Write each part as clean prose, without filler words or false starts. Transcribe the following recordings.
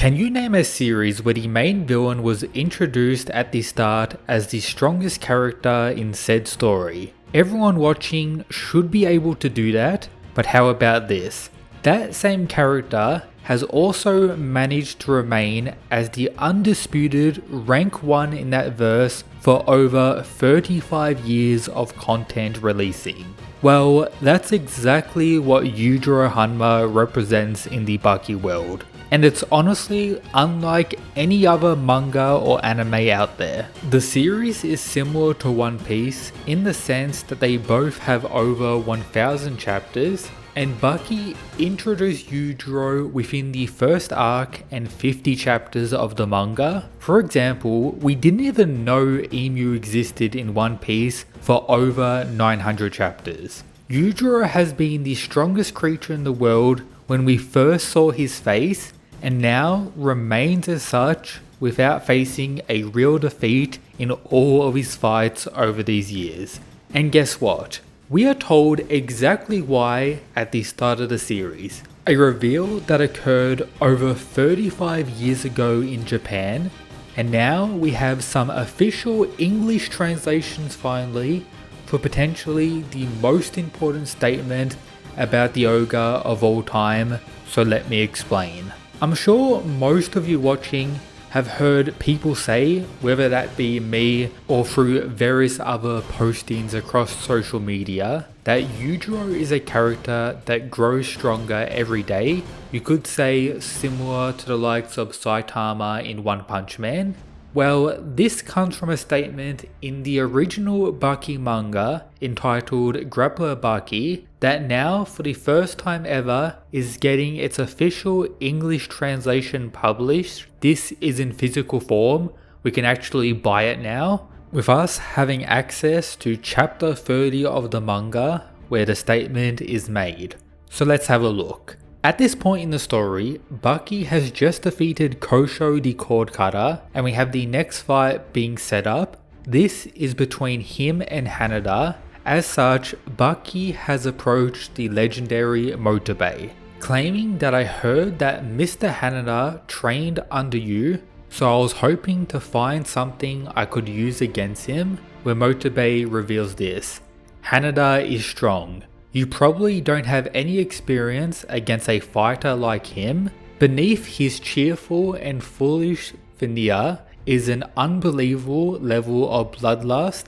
Can you name a series where the main villain was introduced at the start as the strongest character in said story? Everyone watching should be able to do that, but how about this? That same character has also managed to remain as the undisputed rank 1 in that verse for over 35 years of content releasing. Well, that's exactly what Yujiro Hanma represents in the baki world. And it's honestly unlike any other manga or anime out there. The series is similar to One Piece in the sense that they both have over 1000 chapters, and Baki introduced Yujiro within the first arc and 50 chapters of the manga. For example, we didn't even know Emu existed in One Piece for over 900 chapters. Yujiro has been the strongest creature in the world when we first saw his face, and now remains as such without facing a real defeat in all of his fights over these years. And guess what? We are told exactly why at the start of the series. A reveal that occurred over 35 years ago in Japan, and now we have some official English translations finally for potentially the most important statement about the ogre of all time, so let me explain. I'm sure most of you watching have heard people say, whether that be me or through various other postings across social media, that Yujiro is a character that grows stronger every day. You could say similar to the likes of Saitama in One Punch Man. Well, this comes from a statement in the original Baki manga entitled Grappler Baki that now for the first time ever is getting its official English translation published. This is in physical form, we can actually buy it now, with us having access to chapter 30 of the manga where the statement is made. So let's have a look. At this point in the story, Baki has just defeated Kosho the Cord Cutter, and we have the next fight being set up. This is between him and Hanada. As such, Baki has approached the legendary Motobe, claiming that I heard that Mr. Hanada trained under you, so I was hoping to find something I could use against him, where Motobe reveals this. Hanada is strong. You probably don't have any experience against a fighter like him. Beneath his cheerful and foolish veneer is an unbelievable level of bloodlust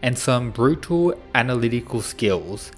and some brutal analytical skills.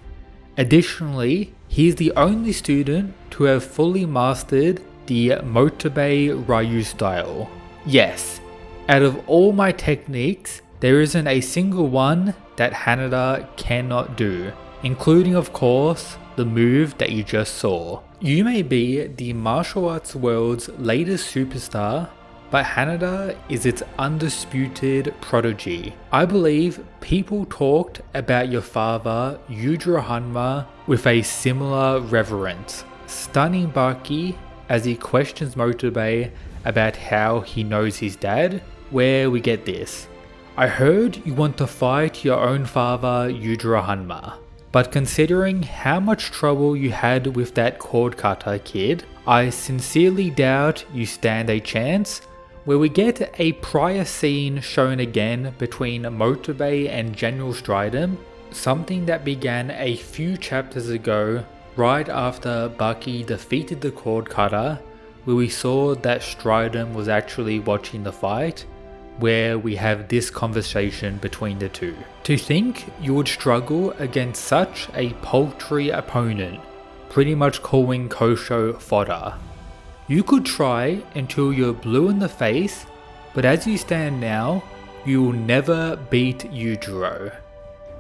Additionally, he is the only student to have fully mastered the Motobe Ryu style. Yes, out of all my techniques, there isn't a single one that Hanada cannot do, including of course the move that you just saw. You may be the martial arts world's latest superstar, but Hanada is its undisputed prodigy. I believe people talked about your father Yujiro Hanma with a similar reverence, stunning Baki as he questions Motobe about how he knows his dad, where we get this. I heard you want to fight your own father Yujiro Hanma. But considering how much trouble you had with that cord cutter kid, I sincerely doubt you stand a chance, where we get a prior scene shown again between Motobe and General Stridum, something that began a few chapters ago right after Baki defeated the cord cutter, where we saw that Stridum was actually watching the fight, where we have this conversation between the two. To think you would struggle against such a paltry opponent, pretty much calling Kosho fodder. You could try until you're blue in the face, but as you stand now, you will never beat Yujiro.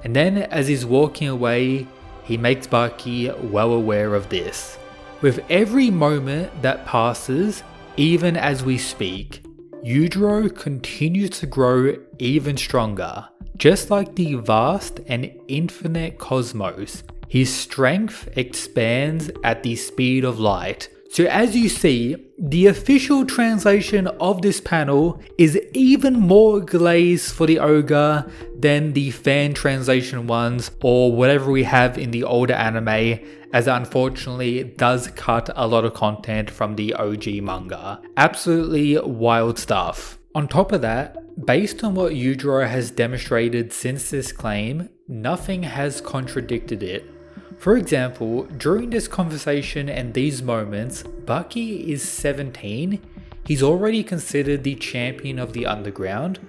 And then as he's walking away, he makes Baki well aware of this. With every moment that passes, even as we speak, Yujiro continues to grow even stronger. Just like the vast and infinite cosmos, his strength expands at the speed of light, So as you see, the official translation of this panel is even more glazed for the ogre than the fan translation ones or whatever we have in the older anime, as it unfortunately does cut a lot of content from the OG manga. Absolutely wild stuff. On top of that, based on what Yujiro has demonstrated since this claim, nothing has contradicted it. For example, during this conversation and these moments, Baki is 17, he's already considered the champion of the underground.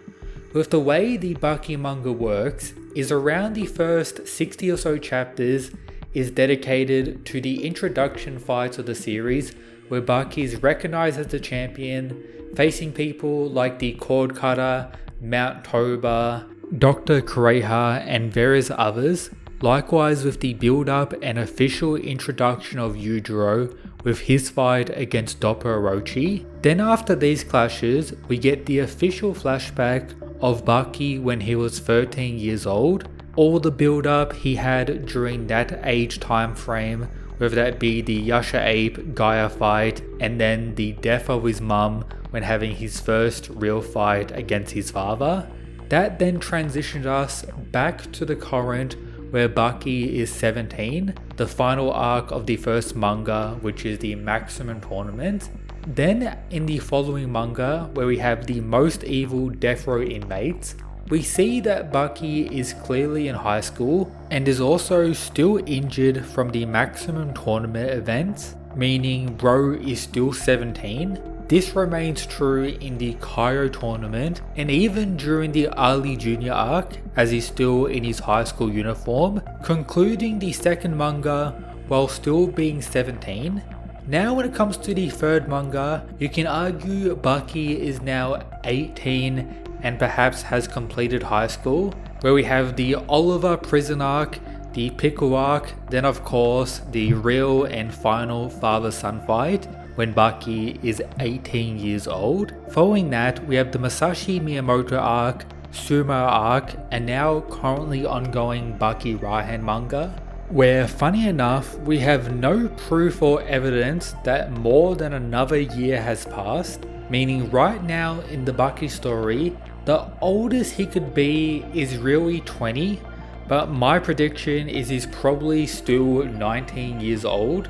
With the way the Baki manga works, is around the first 60 or so chapters is dedicated to the introduction fights of the series, where Baki is recognized as the champion, facing people like the Cord Cutter, Mount Toba, Dr. Kureha and various others. Likewise with the build-up and official introduction of Yujiro with his fight against Dopper Orochi. Then after these clashes, we get the official flashback of Baki when he was 13 years old. All the build-up he had during that age time frame, whether that be the Yasha Ape Gaia fight and then the death of his mum when having his first real fight against his father. That then transitioned us back to the current where Baki is 17, the final arc of the first manga, which is the Maximum Tournament. Then in the following manga, where we have the most evil death row inmates, we see that Baki is clearly in high school and is also still injured from the Maximum Tournament events, meaning bro is still 17. This remains true in the Cairo tournament and even during the Ali Jr. arc, as he's still in his high school uniform, concluding the second manga while still being 17. Now when it comes to the third manga, you can argue Baki is now 18 and perhaps has completed high school, where we have the Oliver prison arc, the Pickle arc, then of course the real and final father-son fight, when Baki is 18 years old. Following that, we have the Musashi Miyamoto arc, Sumo arc, and now currently ongoing Baki Rahen manga, where funny enough, we have no proof or evidence that more than another year has passed, meaning right now in the Baki story, the oldest he could be is really 20, but my prediction is he's probably still 19 years old.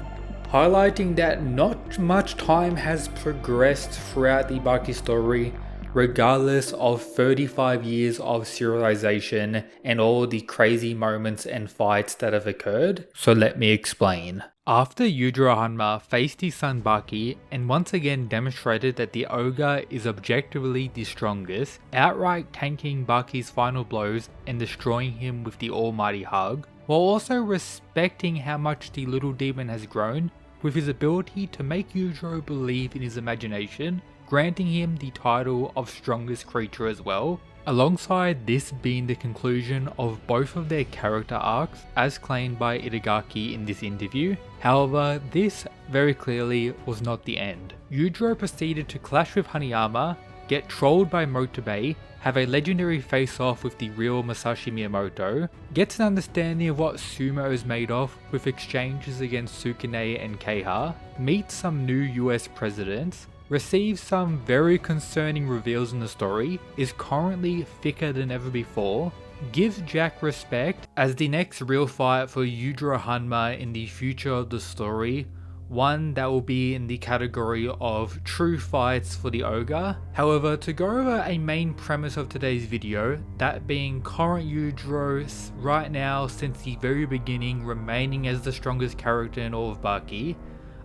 Highlighting that not much time has progressed throughout the Baki story, regardless of 35 years of serialization and all the crazy moments and fights that have occurred. So let me explain. After Yujiro Hanma faced his son Baki and once again demonstrated that the ogre is objectively the strongest, outright tanking Baki's final blows and destroying him with the almighty hug, while also respecting how much the little demon has grown with his ability to make Yujiro believe in his imagination, granting him the title of strongest creature as well, alongside this being the conclusion of both of their character arcs as claimed by Itagaki in this interview. However, this very clearly was not the end. Yujiro proceeded to clash with Hanayama, get trolled by Motobe, have a legendary face-off with the real Musashi Miyamoto, gets an understanding of what sumo is made of with exchanges against Sukune and Keiha, meets some new US presidents, receives some very concerning reveals in the story, is currently thicker than ever before, gives Jack respect as the next real fight for Yujiro Hanma in the future of the story, one that will be in the category of true fights for the ogre. However, to go over a main premise of today's video, that being current Yujiro right now since the very beginning remaining as the strongest character in all of Baki,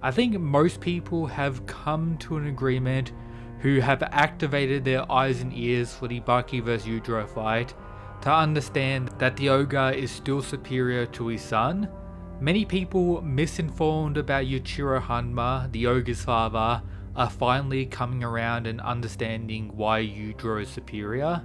I think most people have come to an agreement who have activated their eyes and ears for the Baki vs Yujiro fight to understand that the ogre is still superior to his son. Many people misinformed about Yujiro Hanma, the ogre's father, are finally coming around and understanding why Yujiro is superior.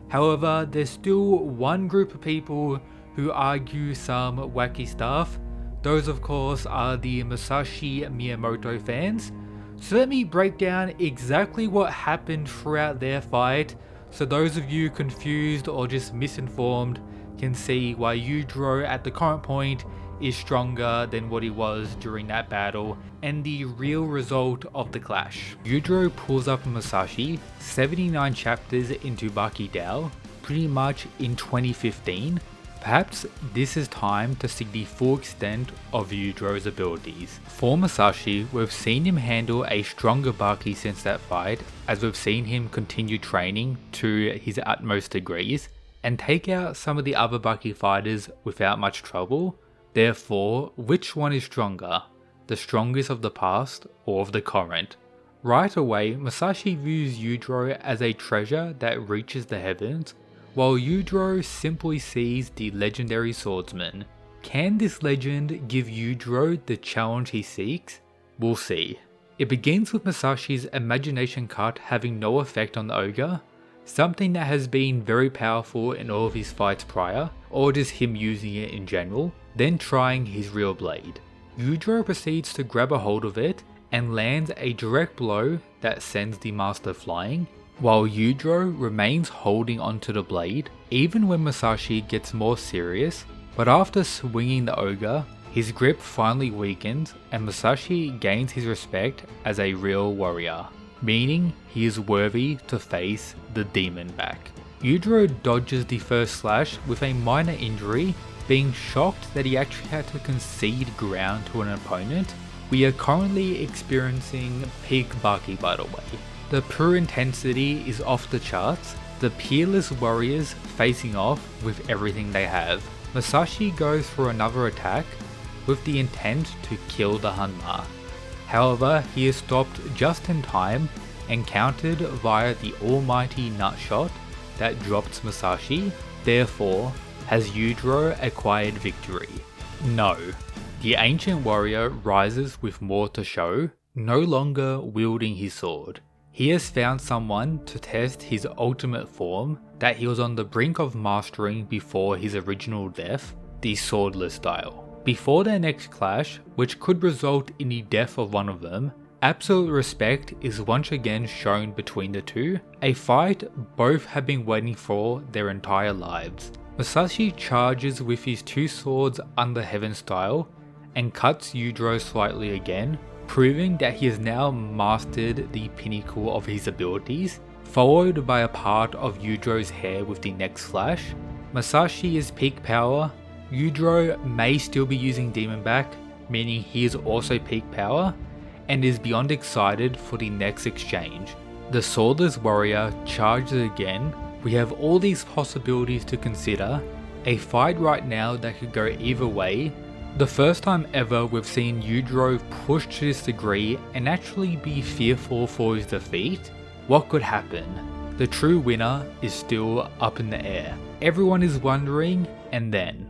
However, there's still one group of people who argue some wacky stuff. Those of course are the Musashi Miyamoto fans. So let me break down exactly what happened throughout their fight, so those of you confused or just misinformed can see why Yujiro at the current point is stronger than what he was during that battle and the real result of the clash. Yujiro pulls up Musashi 79 chapters into Baki Dao, pretty much in 2015. Perhaps this is time to see the full extent of Yujiro's abilities. For Musashi, we've seen him handle a stronger Baki since that fight, as we've seen him continue training to his utmost degrees, and take out some of the other Baki fighters without much trouble. Therefore, which one is stronger? The strongest of the past or of the current? Right away, Musashi views Yujiro as a treasure that reaches the heavens, while Yujiro simply sees the legendary swordsman. Can this legend give Yujiro the challenge he seeks? We'll see. It begins with Musashi's imagination cut having no effect on the ogre, something that has been very powerful in all of his fights prior, or just him using it in general, then trying his real blade. Yujiro proceeds to grab a hold of it and lands a direct blow that sends the master flying, while Yujiro remains holding onto the blade even when Musashi gets more serious, but after swinging the ogre, his grip finally weakens and Musashi gains his respect as a real warrior, meaning he is worthy to face the demon back. Yujiro dodges the first slash with a minor injury, being shocked that he actually had to concede ground to an opponent. We are currently experiencing peak Baki, by the way. The pure intensity is off the charts, the peerless warriors facing off with everything they have. Musashi goes for another attack with the intent to kill the Hanma. However, he is stopped just in time and countered via the almighty nutshot that drops Musashi. Therefore, has Yujiro acquired victory? No. The ancient warrior rises with more to show, no longer wielding his sword. He has found someone to test his ultimate form that he was on the brink of mastering before his original death, the swordless style. Before their next clash, which could result in the death of one of them, absolute respect is once again shown between the two, a fight both have been waiting for their entire lives. Musashi charges with his two swords under heaven style and cuts Yujiro slightly again, proving that he has now mastered the pinnacle of his abilities, followed by a part of Yujiro's hair with the next slash. Musashi is peak power, Yujiro may still be using Demon Back, meaning he is also peak power, and is beyond excited for the next exchange. The swordless warrior charges again. We have all these possibilities to consider, a fight right now that could go either way. The first time ever we've seen Yujiro pushed to this degree and actually be fearful for his defeat. What could happen? The true winner is still up in the air. Everyone is wondering, and then...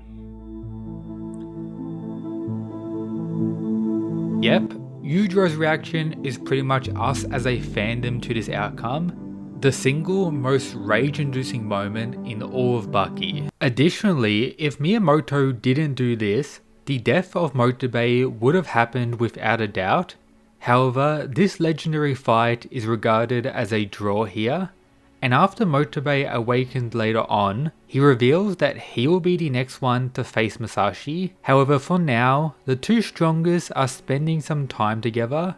Yep, Yujiro's reaction is pretty much us as a fandom to this outcome. The single most rage-inducing moment in all of Baki. Additionally, if Miyamoto didn't do this, the death of Motobe would have happened without a doubt. However, this legendary fight is regarded as a draw here, and after Motobe awakened later on, he reveals that he will be the next one to face Musashi. However, for now, the two strongest are spending some time together,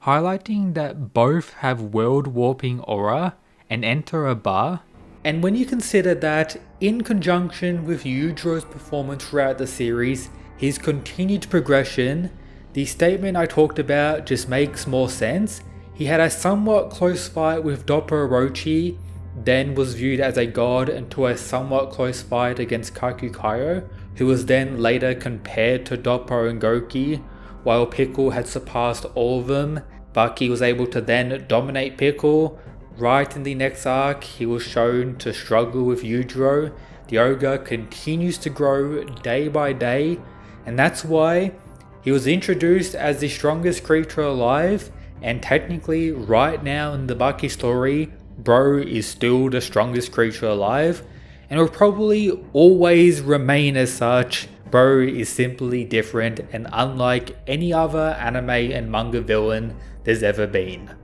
highlighting that both have world warping aura and enter a bar. And when you consider that, in conjunction with Yujiro's performance throughout the series, his continued progression, the statement I talked about just makes more sense. He had a somewhat close fight with Doppo Orochi, then was viewed as a god until a somewhat close fight against Kakukayo, who was then later compared to Doppo and Goki. While Pickle had surpassed all of them, Baki was able to then dominate Pickle. Right in the next arc, he was shown to struggle with Yujiro. The ogre continues to grow day by day, and that's why he was introduced as the strongest creature alive, and technically right now in the Baki story, Bro is still the strongest creature alive, and will probably always remain as such. Bro is simply different and unlike any other anime and manga villain there's ever been.